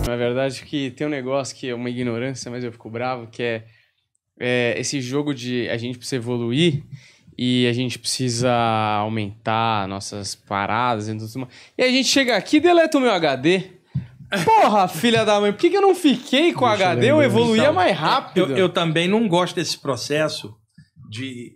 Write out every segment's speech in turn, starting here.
Na verdade, que tem um negócio que é uma ignorância, mas eu fico bravo, que é esse jogo de a gente precisa evoluir e a gente precisa aumentar nossas paradas e tudo mais. E a gente chega aqui e deleta o meu HD. Porra, filha da mãe, por que eu não fiquei com o HD? Eu evoluía mais rápido. Eu também não gosto desse processo de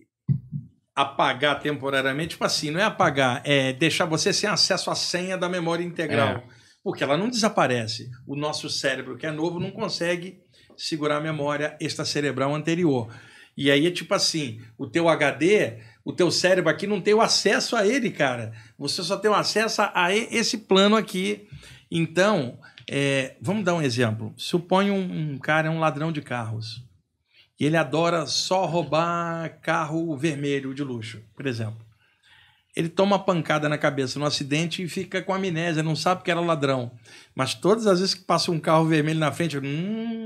apagar temporariamente. Tipo assim, não é apagar, é deixar você sem acesso à senha da memória integral. Porque ela não desaparece. O nosso cérebro, que é novo, não consegue segurar a memória extracerebral anterior. E aí é tipo assim, o teu HD, o teu cérebro aqui não tem o acesso a ele, cara. Você só tem o acesso a esse plano aqui. Então, vamos dar um exemplo. Suponha um cara é um ladrão de carros. E ele adora só roubar carro vermelho de luxo, por exemplo. Ele toma uma pancada na cabeça no acidente e fica com amnésia, não sabe que era ladrão. Mas todas as vezes que passa um carro vermelho na frente,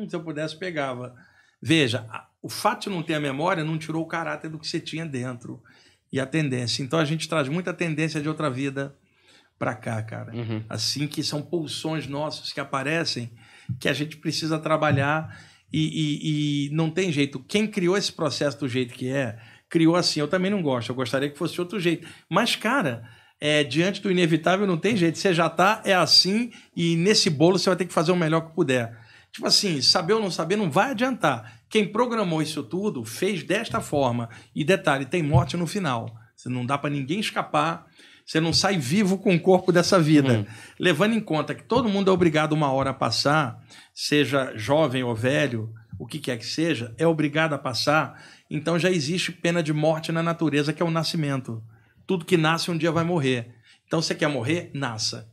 se eu pudesse, pegava. Veja, o fato de não ter a memória não tirou o caráter do que você tinha dentro e a tendência. Então a gente traz muita tendência de outra vida para cá, cara. Uhum. Assim, que são pulsões nossos que aparecem, que a gente precisa trabalhar e não tem jeito. Quem criou esse processo do jeito que criou assim. Eu também não gosto, eu gostaria que fosse de outro jeito. Mas, cara, diante do inevitável não tem jeito. Você já tá, assim, e nesse bolo você vai ter que fazer o melhor que puder. Tipo assim, saber ou não saber não vai adiantar. Quem programou isso tudo fez desta forma. E detalhe, tem morte no final. Você não dá para ninguém escapar. Você não sai vivo com o corpo dessa vida. Levando em conta que todo mundo é obrigado uma hora a passar, seja jovem ou velho, o que quer que seja, é obrigado a passar. Então já existe pena de morte na natureza, que é o nascimento. Tudo que nasce um dia vai morrer. Então você quer morrer? Nasça.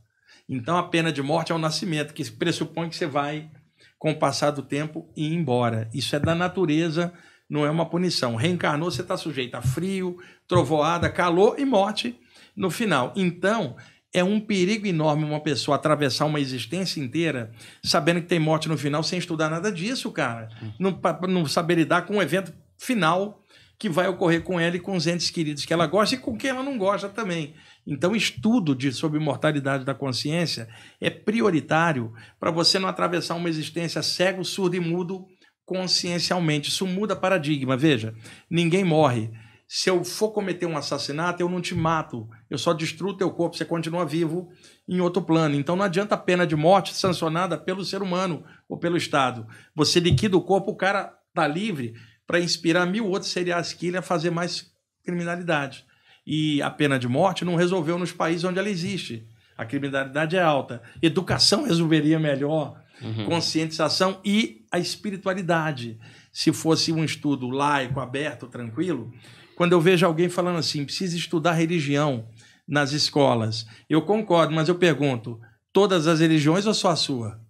Então a pena de morte é o nascimento, que pressupõe que você vai, com o passar do tempo, ir embora. Isso é da natureza, não é uma punição. Reencarnou, você está sujeito a frio, trovoada, calor e morte no final. Então, é um perigo enorme uma pessoa atravessar uma existência inteira sabendo que tem morte no final sem estudar nada disso, cara. Não saber lidar com um evento final que vai ocorrer com ela e com os entes queridos que ela gosta e com quem ela não gosta também. Então, estudo sobre mortalidade da consciência é prioritário para você não atravessar uma existência cego, surdo e mudo consciencialmente. Isso muda paradigma. Veja, ninguém morre. Se eu for cometer um assassinato, eu não te mato. Eu só destruo teu corpo, você continua vivo em outro plano. Então não adianta a pena de morte sancionada pelo ser humano ou pelo Estado. Você liquida o corpo, o cara está livre para inspirar 1000 outros serial killers a fazer mais criminalidade. E a pena de morte não resolveu nos países onde ela existe. A criminalidade é alta. Educação resolveria melhor, conscientização e a espiritualidade. Se fosse um estudo laico, aberto, tranquilo, quando eu vejo alguém falando assim, precisa estudar religião nas escolas, eu concordo, mas eu pergunto, todas as religiões ou só a sua?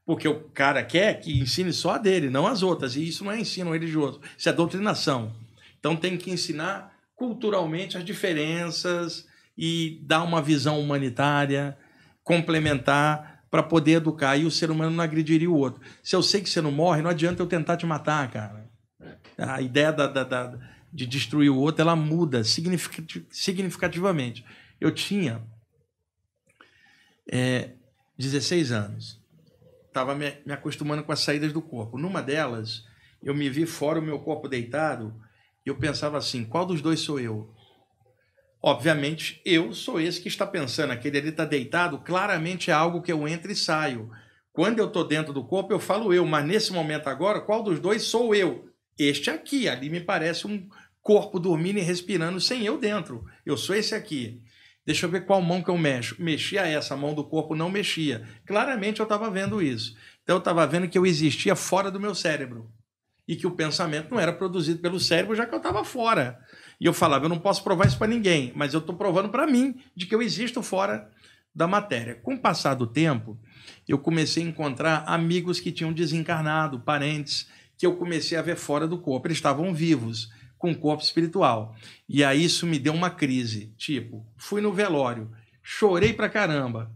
Porque o cara quer que ensine só a dele, não as outras. E isso não é ensino religioso, isso é doutrinação. Então tem que ensinar culturalmente as diferenças e dar uma visão humanitária, complementar, para poder educar. E o ser humano não agrediria o outro. Se eu sei que você não morre, não adianta eu tentar te matar, cara. A ideia de destruir o outro, ela muda significativamente. Eu tinha 16 anos. Estava me acostumando com as saídas do corpo. Numa delas, eu me vi fora, o meu corpo deitado, e eu pensava assim, qual dos dois sou eu? Obviamente, eu sou esse que está pensando. Aquele ali está deitado, claramente é algo que eu entro e saio. Quando eu estou dentro do corpo, eu falo eu, mas nesse momento agora, qual dos dois sou eu? Este aqui, ali me parece um corpo dormindo e respirando sem eu dentro. Eu sou esse aqui. Deixa eu ver qual mão que eu mexo. Mexia essa, a mão do corpo não mexia. Claramente eu estava vendo isso. Então eu estava vendo que eu existia fora do meu cérebro. E que o pensamento não era produzido pelo cérebro, já que eu estava fora. E eu falava, eu não posso provar isso para ninguém, mas eu estou provando para mim de que eu existo fora da matéria. Com o passar do tempo, eu comecei a encontrar amigos que tinham desencarnado, parentes, que eu comecei a ver fora do corpo. Eles estavam vivos, com o corpo espiritual. E aí isso me deu uma crise. Tipo, fui no velório, chorei pra caramba.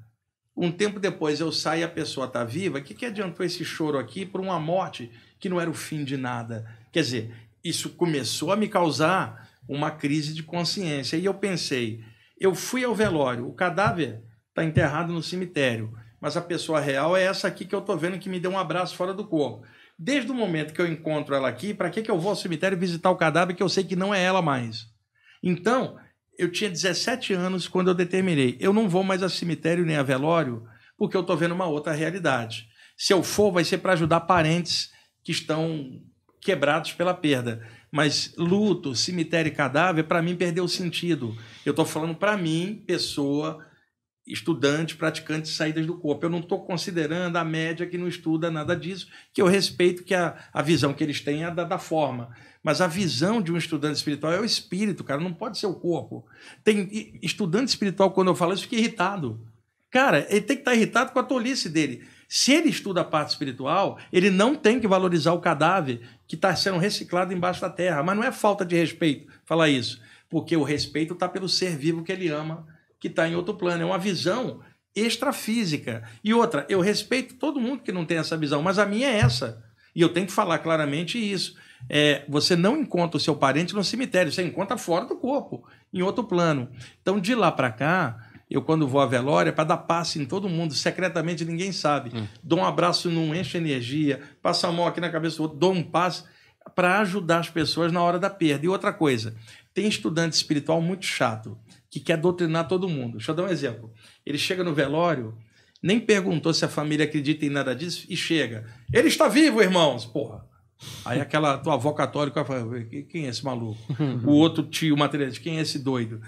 Um tempo depois eu saio e a pessoa está viva. O que adiantou esse choro aqui por uma morte que não era o fim de nada? Quer dizer, isso começou a me causar uma crise de consciência. E eu pensei, eu fui ao velório, o cadáver está enterrado no cemitério, mas a pessoa real é essa aqui que eu tô vendo que me deu um abraço fora do corpo. Desde o momento que eu encontro ela aqui, para que eu vou ao cemitério visitar o cadáver que eu sei que não é ela mais? Então, eu tinha 17 anos quando eu determinei, eu não vou mais a cemitério nem a velório, porque eu tô vendo uma outra realidade. Se eu for, vai ser para ajudar parentes que estão quebrados pela perda. Mas luto, cemitério e cadáver, para mim, perdeu o sentido. Eu estou falando para mim, pessoa, estudante, praticante de saídas do corpo. Eu não estou considerando a média que não estuda nada disso, que eu respeito que a visão que eles têm é da forma. Mas a visão de um estudante espiritual é o espírito, cara, não pode ser o corpo. Tem estudante espiritual, quando eu falo isso, fica irritado. Cara, ele tem que estar irritado com a tolice dele. Se ele estuda a parte espiritual, ele não tem que valorizar o cadáver que está sendo reciclado embaixo da terra. Mas não é falta de respeito falar isso, porque o respeito está pelo ser vivo que ele ama, que está em outro plano. É uma visão extrafísica. E outra, eu respeito todo mundo que não tem essa visão, mas a minha é essa. E eu tenho que falar claramente isso. Você não encontra o seu parente no cemitério, você encontra fora do corpo, em outro plano. Então, de lá para cá, eu, quando vou à velória, para dar passe em todo mundo, secretamente ninguém sabe. Dou um abraço num, enche energia, passo a mão aqui na cabeça do outro, dou um passe para ajudar as pessoas na hora da perda. E outra coisa, tem estudante espiritual muito chato, que quer doutrinar todo mundo. Deixa eu dar um exemplo. Ele chega no velório, nem perguntou se a família acredita em nada disso, e chega. Ele está vivo, irmãos! Porra! Aí aquela tua avó católica fala, quem é esse maluco? O outro tio materialista, quem é esse doido?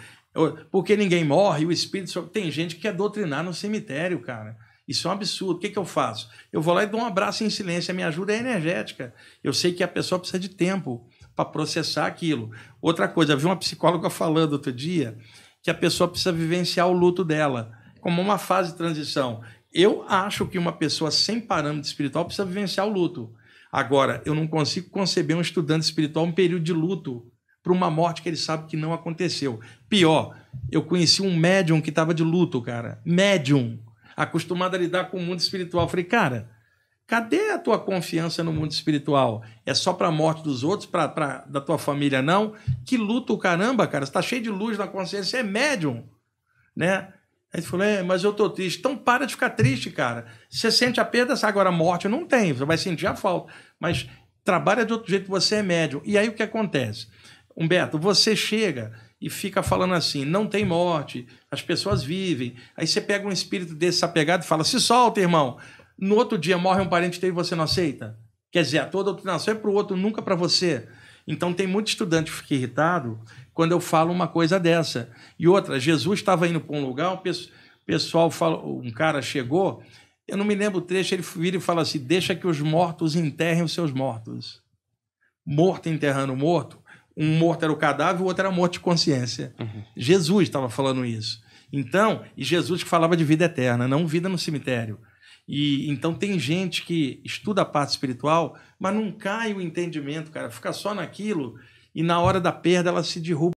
Porque ninguém morre, o espírito... Tem gente que quer doutrinar no cemitério, cara. Isso é um absurdo. O que eu faço? Eu vou lá e dou um abraço em silêncio. A minha ajuda é energética. Eu sei que a pessoa precisa de tempo para processar aquilo. Outra coisa, eu vi uma psicóloga falando outro dia que a pessoa precisa vivenciar o luto dela, como uma fase de transição. Eu acho que uma pessoa sem parâmetro espiritual precisa vivenciar o luto. Agora, eu não consigo conceber um estudante espiritual um período de luto para uma morte que ele sabe que não aconteceu. Pior, eu conheci um médium que estava de luto, cara. Médium, acostumado a lidar com o mundo espiritual. Falei, cara, cadê a tua confiança no mundo espiritual? É só para a morte dos outros, da tua família não? Que luto, caramba, cara. Você está cheio de luz na consciência, é médium, né? Aí ele falou, mas eu tô triste. Então para de ficar triste, cara. Você sente a perda, agora a morte não tem, você vai sentir a falta. Mas trabalha de outro jeito, você é médium. E aí o que acontece? Humberto, você chega e fica falando assim, não tem morte, as pessoas vivem. Aí você pega um espírito desse apegado e fala, se solta, irmão. No outro dia morre um parente teu e você não aceita? Quer dizer, toda a doutrinação é para o outro, nunca para você. Então tem muito estudante que fica irritado quando eu falo uma coisa dessa. E outra, Jesus estava indo para um lugar, o pessoal fala, um cara chegou, eu não me lembro o trecho, ele vira e fala assim, deixa que os mortos enterrem os seus mortos. Morto enterrando morto, um morto era o cadáver, o outro era morto de consciência. Jesus estava falando isso. Então, e Jesus que falava de vida eterna, não vida no cemitério. E então tem gente que estuda a parte espiritual, mas não cai o entendimento, cara, fica só naquilo, e na hora da perda ela se derruba.